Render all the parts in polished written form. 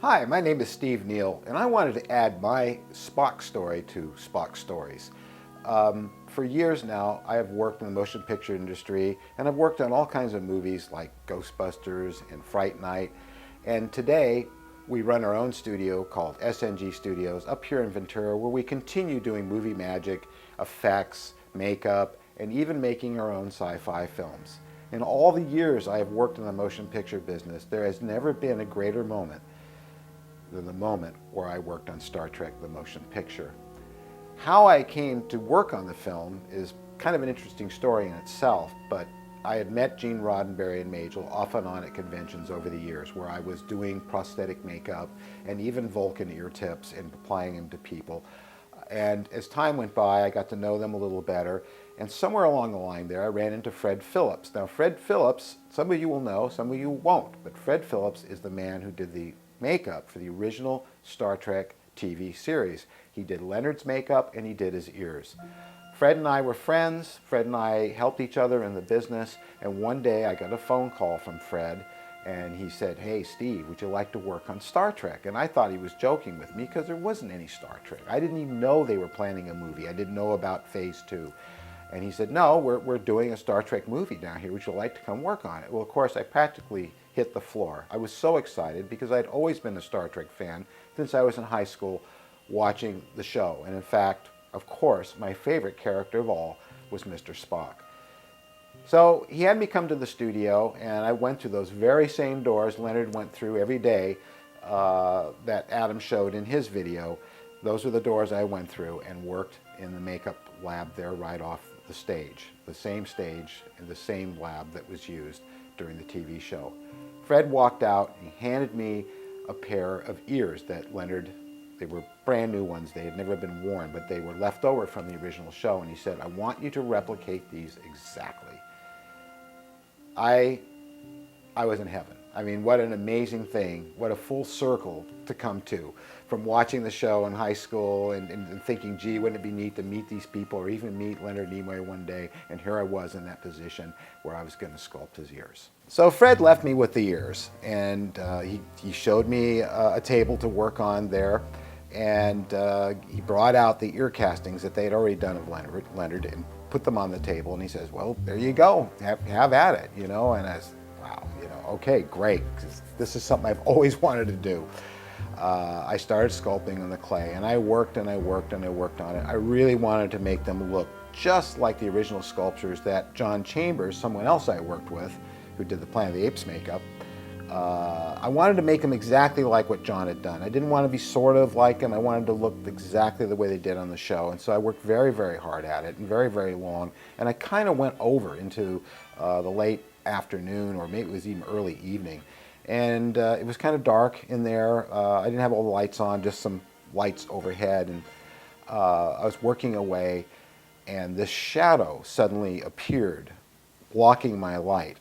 Hi, my name is Steve Neill, and I wanted to add my Spock story to Spock Stories. For years now, I have worked in the motion picture industry, and I've worked on all kinds of movies like Ghostbusters and Fright Night. And today, we run our own studio called SNG Studios up here in Ventura, where we continue doing movie magic, effects, makeup, and even making our own sci-fi films. In all the years I have worked in the motion picture business, there has never been a greater moment than the moment where I worked on Star Trek: The Motion Picture. How I came to work on the film is kind of an interesting story in itself, but I had met Gene Roddenberry and Majel off and on at conventions over the years where I was doing prosthetic makeup and even Vulcan ear tips and applying them to people. And as time went by, I got to know them a little better. And somewhere along the line there, I ran into Fred Phillips. Now, Fred Phillips, some of you will know, some of you won't, but Fred Phillips is the man who did the makeup for the original Star Trek TV series. He did Leonard's makeup and he did his ears. Fred and I were friends. Fred and I helped each other in the business. And one day I got a phone call from Fred and he said, "Hey Steve, would you like to work on Star Trek?" And I thought he was joking with me because there wasn't any Star Trek. I didn't even know they were planning a movie. I didn't know about Phase 2. And he said, "No, we're doing a Star Trek movie down here. Would you like to come work on it?" Well, of course, I practically hit the floor. I was so excited because I'd always been a Star Trek fan since I was in high school watching the show. And in fact, of course, my favorite character of all was Mr. Spock. So he had me come to the studio, and I went through those very same doors Leonard went through every day that Adam showed in his video. Those are the doors I went through and worked in the makeup lab there right off the stage in the same lab that was used during the TV show. Fred walked out and he handed me a pair of ears that Leonard, they were brand new ones, they had never been worn, but they were left over from the original show, and he said, "I want you to replicate these exactly." I was in heaven. I mean, what an amazing thing, what a full circle to come to from watching the show in high school and thinking, gee, wouldn't it be neat to meet these people or even meet Leonard Nimoy one day, and here I was in that position where I was going to sculpt his ears. So Fred left me with the ears, and he showed me a table to work on there, and he brought out the ear castings that they had already done of Leonard and put them on the table, and he says, "Well, there you go, have at it," you know. And I said, wow, you know, okay, great, 'cause this is something I've always wanted to do. I started sculpting on the clay, and I worked and I worked and I worked on it. I really wanted to make them look just like the original sculptures that John Chambers, someone else I worked with, who did the Planet of the Apes makeup, I wanted to make them exactly like what John had done. I didn't want to be sort of like him. I wanted to look exactly the way they did on the show. And so I worked very, very hard at it and very, very long. And I kind of went over into the late afternoon, or maybe it was even early evening. And it was kind of dark in there. I didn't have all the lights on, just some lights overhead. And I was working away, and this shadow suddenly appeared, blocking my light.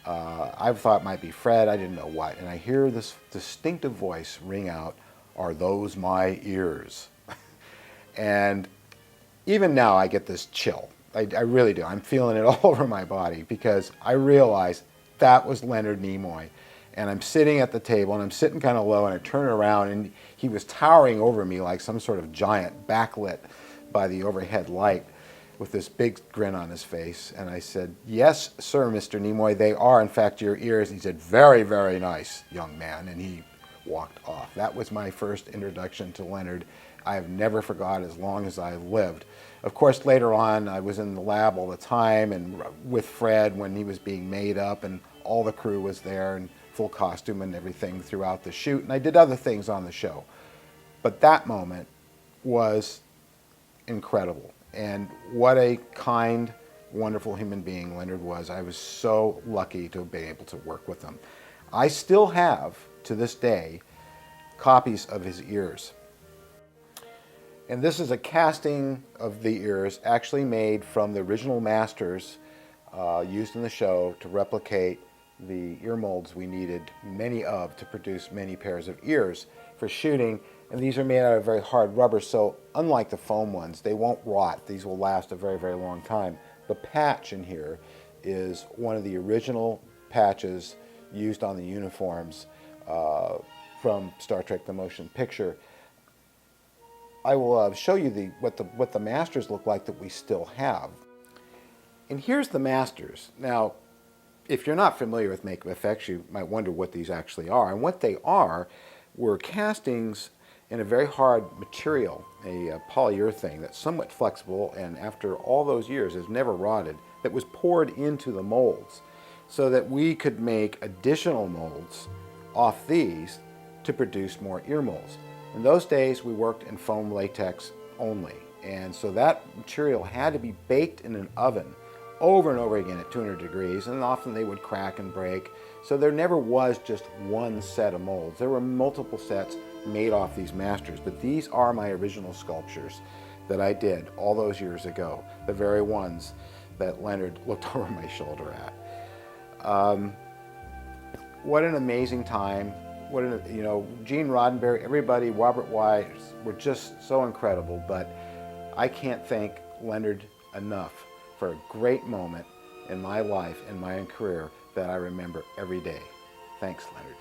I thought it might be Fred, I didn't know what. And I hear this distinctive voice ring out, "Are those my ears?" And even now I get this chill. I really do. I'm feeling it all over my body because I realize that was Leonard Nimoy. And I'm sitting at the table, and I'm sitting kind of low, and I turn around, and he was towering over me like some sort of giant, backlit by the overhead light, with this big grin on his face. And I said, "Yes, sir, Mr. Nimoy, they are in fact your ears." And he said, "Very, very nice, young man," and he walked off. That was my first introduction to Leonard. I have never forgot as long as I lived. Of course, later on, I was in the lab all the time and with Fred when he was being made up, and all the crew was there in full costume and everything throughout the shoot, and I did other things on the show. But that moment was incredible. And what a kind, wonderful human being Leonard was. I was so lucky to have been able to work with him. I still have, to this day, copies of his ears. And this is a casting of the ears actually made from the original masters used in the show to replicate the ear molds we needed many of to produce many pairs of ears for shooting. And these are made out of very hard rubber, so unlike the foam ones, they won't rot. These will last a very, very long time. The patch in here is one of the original patches used on the uniforms from Star Trek The Motion Picture. I will show you what the masters look like that we still have. And here's the masters. Now, if you're not familiar with makeup effects, you might wonder what these actually are. And what they are were castings in a very hard material, a polyurethane that's somewhat flexible and after all those years has never rotted, that was poured into the molds so that we could make additional molds off these to produce more ear molds. In those days, we worked in foam latex only, and so that material had to be baked in an oven over and over again at 200 degrees, and often they would crack and break. So there never was just one set of molds. There were multiple sets made off these masters, but these are my original sculptures that I did all those years ago, the very ones that Leonard looked over my shoulder at. What an amazing time. What an, Gene Roddenberry, everybody, Robert Wise, were just so incredible, but I can't thank Leonard enough for a great moment in my life and my career that I remember every day. Thanks, Leonard.